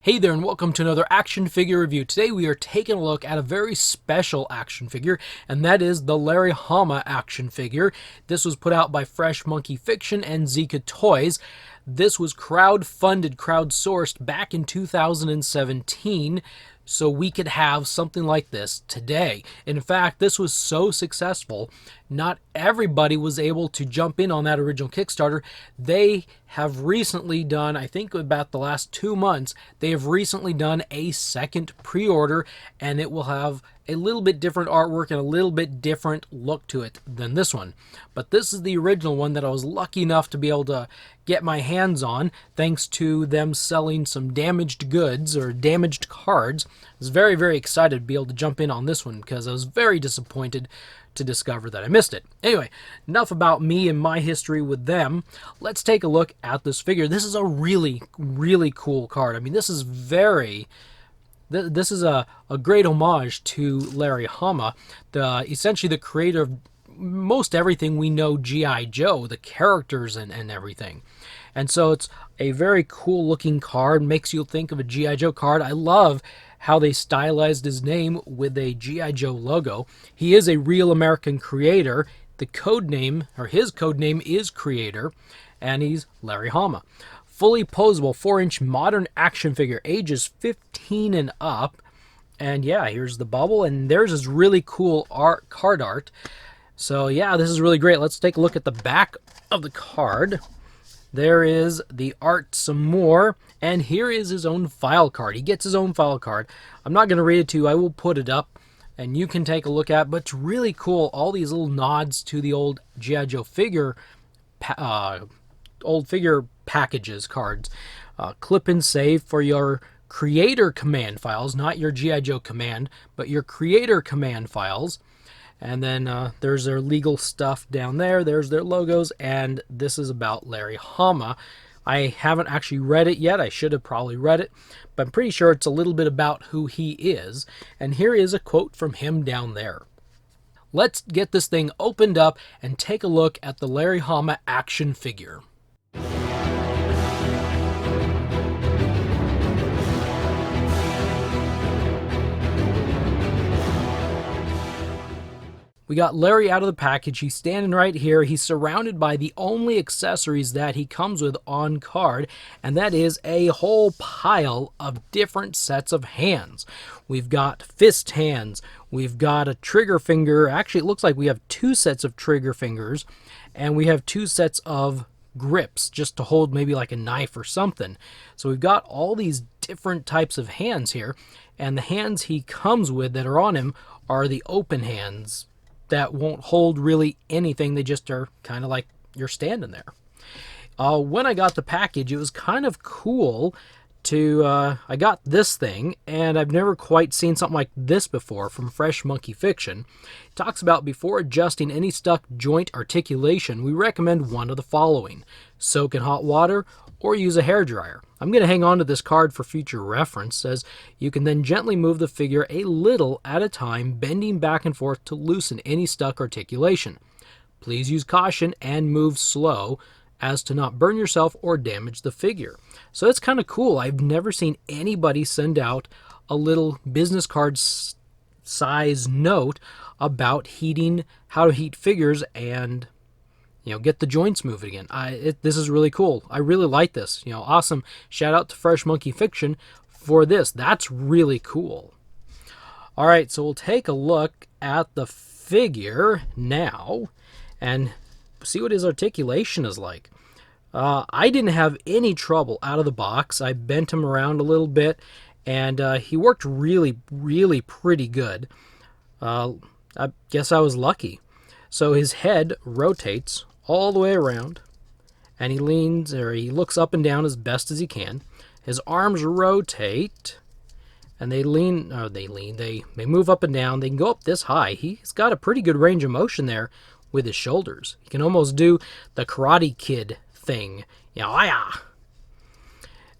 Hey there and welcome to another action figure review. Today we are taking a look at a very special action figure, and that is the Larry Hama action figure. This was put out by Fresh Monkey Fiction and Zica Toys. This was crowdsourced back in 2017, so we could have something like this today. In fact, this was so successful, not everybody was able to jump in on that original Kickstarter. They have recently done, I think about the last 2 months, they have recently done a second pre-order, and it will have a little bit different artwork and a little bit different look to it than this one. But this is the original one that I was lucky enough to be able to get my hands on, thanks to them selling some damaged goods or damaged cards. I was very, very excited to be able to jump in on this one because I was very disappointed to discover that I missed it. Anyway, enough about me and my history with them. Let's take a look at this figure. This is a really, really cool card. I mean, this is a great homage to Larry Hama, essentially the creator of most everything we know G.I. Joe, the characters and everything. And so it's a very cool looking card, makes you think of a G.I. Joe card. I love how they stylized his name with a G.I. Joe logo. He is a real American creator. The code name, or his code name, is Creator, and he's Larry Hama. Fully posable 4-inch modern action figure, ages 15 and up. And yeah, here's the bubble, and there's this really cool card art. So yeah, this is really great. Let's take a look at the back of the card. There is the art some more, and here is his own file card. He gets his own file card. I'm not going to read it to you. I will put it up, and you can take a look at it. But it's really cool. All these little nods to the old G.I. Joe figure, old figure packages, cards. Clip and save for your creator command files, not your G.I. Joe command, but your creator command files. And then there's their legal stuff down there. There's their logos, and this is about Larry Hama. I haven't actually read it yet. I should have probably read it, but I'm pretty sure it's a little bit about who he is. And here is a quote from him down there. Let's get this thing opened up and take a look at the Larry Hama action figure. We got Larry out of the package. He's standing right here. He's surrounded by the only accessories that he comes with on card, and that is a whole pile of different sets of hands. We've got fist hands. We've got a trigger finger. Actually, it looks like we have 2 sets of trigger fingers, and we have 2 sets of grips just to hold maybe like a knife or something. So we've got all these different types of hands here, and the hands he comes with that are on him are the open hands that won't hold really anything. They just are kind of like you're standing there. When I got the package, it was kind of cool to, I got this thing, and I've never quite seen something like this before from Fresh Monkey Fiction. It talks about before adjusting any stuck joint articulation, we recommend one of the following: soak in hot water or use a hairdryer. I'm going to hang on to this card for future reference, as you can then gently move the figure a little at a time, bending back and forth to loosen any stuck articulation. Please use caution and move slow as to not burn yourself or damage the figure. So that's kind of cool. I've never seen anybody send out a little business card size note about how to heat figures and get the joints moving again. This is really cool. I really like this. Awesome. Shout out to Fresh Monkey Fiction for this. That's really cool. All right, so we'll take a look at the figure now and see what his articulation is like. I didn't have any trouble out of the box. I bent him around a little bit, and he worked really, really pretty good. I guess I was lucky. So his head rotates all the way around, and he looks up and down as best as he can. His arms rotate, and they move up and down. They can go up this high. He's got a pretty good range of motion there with his shoulders. He can almost do the Karate Kid thing.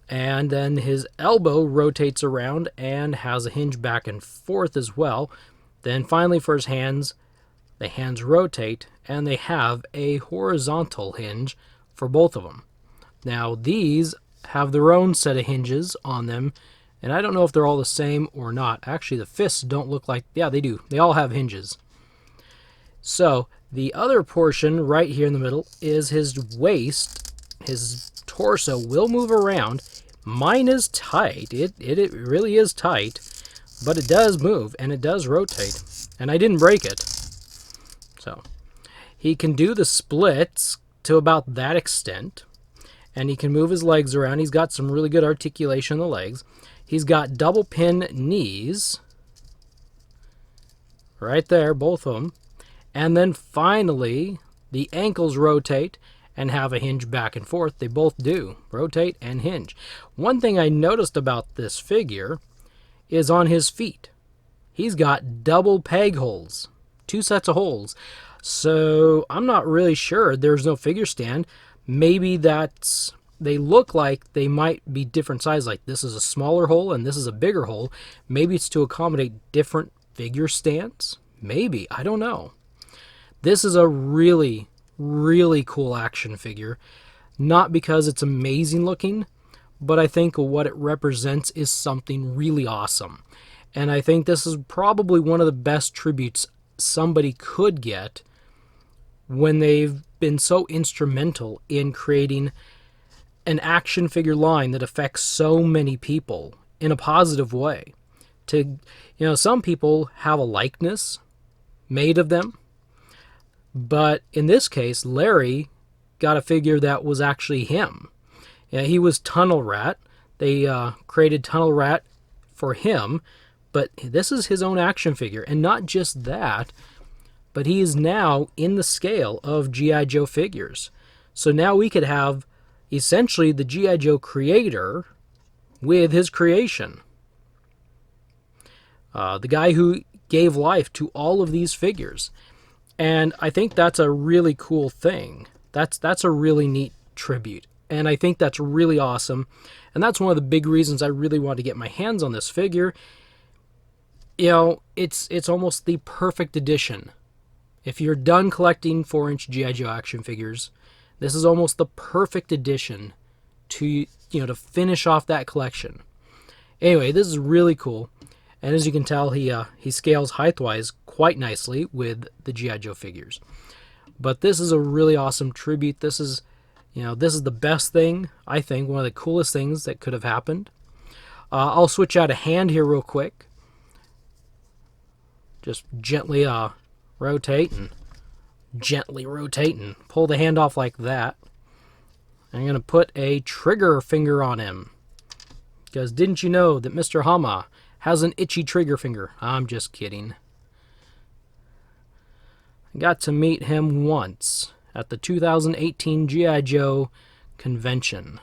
And then his elbow rotates around and has a hinge back and forth as well. Then finally for his hands, the hands rotate, and they have a horizontal hinge for both of them. Now these have their own set of hinges on them, and I don't know if they're all the same or not. Actually, the fists don't look like... Yeah, they do. They all have hinges. So, the other portion right here in the middle is his waist. His torso will move around. Mine is tight. It really is tight, but it does move, and it does rotate, and I didn't break it. So, he can do the splits to about that extent, and he can move his legs around. He's got some really good articulation in the legs. He's got double pin knees, right there, both of them. And then finally, the ankles rotate and have a hinge back and forth. They both do, rotate and hinge. One thing I noticed about this figure is on his feet. He's got double peg holes, 2 sets of holes. So I'm not really sure. There's no figure stand. Maybe that's... They look like they might be different sizes. Like this is a smaller hole and this is a bigger hole. Maybe it's to accommodate different figure stands. Maybe. I don't know. This is a really, really cool action figure. Not because it's amazing looking, but I think what it represents is something really awesome. And I think this is probably one of the best tributes somebody could get when they've been so instrumental in creating an action figure line that affects so many people in a positive way. Some people have a likeness made of them, but in this case, Larry got a figure that was actually him. He was Tunnel Rat. They created Tunnel Rat for him, but this is his own action figure. And not just that, but he is now in the scale of G.I. Joe figures. So now we could have essentially the G.I. Joe creator with his creation. The guy who gave life to all of these figures. And I think that's a really cool thing. That's a really neat tribute. And I think that's really awesome. And that's one of the big reasons I really want to get my hands on this figure. It's almost the perfect addition. If you're done collecting 4-inch G.I. Joe action figures, this is almost the perfect addition to finish off that collection. Anyway, this is really cool. And as you can tell, he scales height-wise quite nicely with the G.I. Joe figures. But this is a really awesome tribute. This is the best thing, I think, one of the coolest things that could have happened. I'll switch out a hand here real quick. Just gently rotate and pull the hand off like that. I'm going to put a trigger finger on him. Because didn't you know that Mr. Hama has an itchy trigger finger? I'm just kidding. I got to meet him once at the 2018 G.I. Joe convention.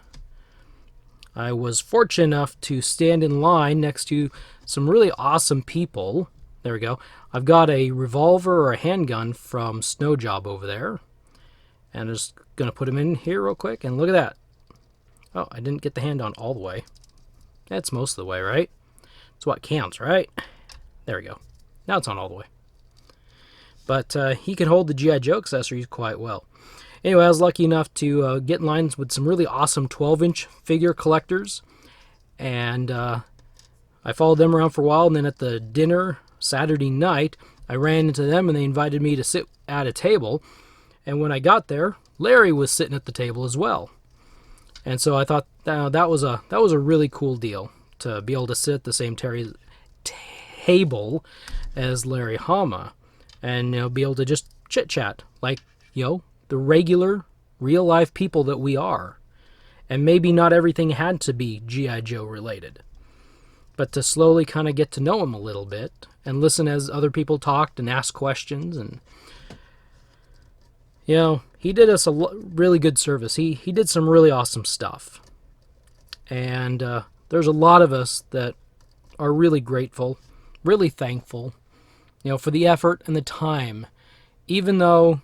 I was fortunate enough to stand in line next to some really awesome people. There we go. I've got a revolver or a handgun from Snow Job over there. And I'm just going to put him in here real quick. And look at that. Oh, I didn't get the hand on all the way. That's most of the way, right? It's what counts, right? There we go. Now it's on all the way. But he can hold the G.I. Joe accessories quite well. Anyway, I was lucky enough to get in lines with some really awesome 12-inch figure collectors. And I followed them around for a while. And then at the dinner Saturday night, I ran into them and they invited me to sit at a table. And when I got there, Larry was sitting at the table as well. And so I thought that was a really cool deal to be able to sit at the same table as Larry Hama and be able to just chit-chat like the regular real-life people that we are. And maybe not everything had to be G.I. Joe related, but to slowly kind of get to know him a little bit and listen as other people talked and asked questions. And he did us a really good service. He did some really awesome stuff. And there's a lot of us that are really grateful, really thankful, for the effort and the time. Even though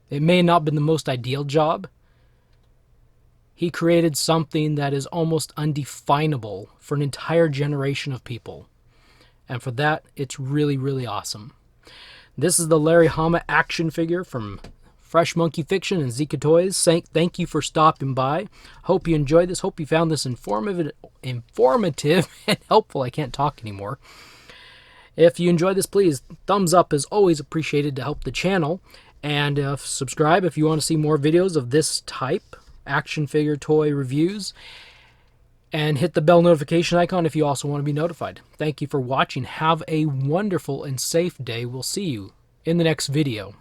it may not have been the most ideal job, he created something that is almost undefinable for an entire generation of people. And for that, it's really, really awesome. This is the Larry Hama action figure from Fresh Monkey Fiction and Zica Toys, thank you for stopping by. Hope you enjoyed this. Hope you found this informative and helpful. I can't talk anymore. If you enjoyed this, please, thumbs up is always appreciated to help the channel. And subscribe if you want to see more videos of this type, action figure toy reviews. And hit the bell notification icon if you also want to be notified. Thank you for watching. Have a wonderful and safe day. We'll see you in the next video.